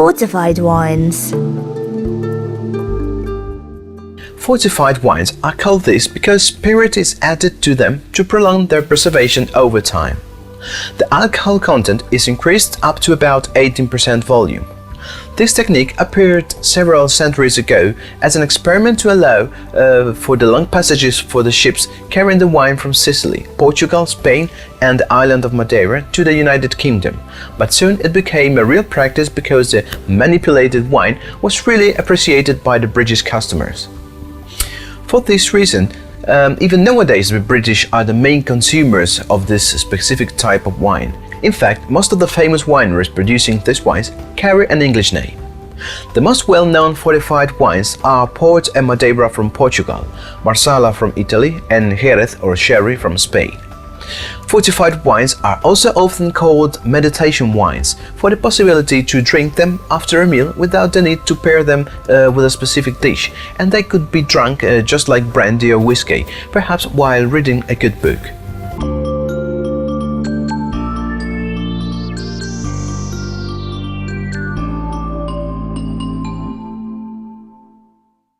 Fortified wines. Fortified wines are called this because spirit is added to them to prolong their preservation over time. The alcohol content is increased up to about 18% volume. This technique appeared several centuries ago as an experiment to allow for the long passages for the ships carrying the wine from Sicily, Portugal, Spain and the island of Madeira to the United Kingdom, but soon it became a real practice because the manipulated wine was really appreciated by the British customers. For this reason, even nowadays the British are the main consumers of this specific type of wine. In fact, most of the famous wineries producing these wines carry an English name. The most well-known fortified wines are Port and Madeira from Portugal, Marsala from Italy, and Jerez or Sherry from Spain. Fortified wines are also often called meditation wines for the possibility to drink them after a meal without the need to pair them with a specific dish, and they could be drunk just like brandy or whiskey, perhaps while reading a good book.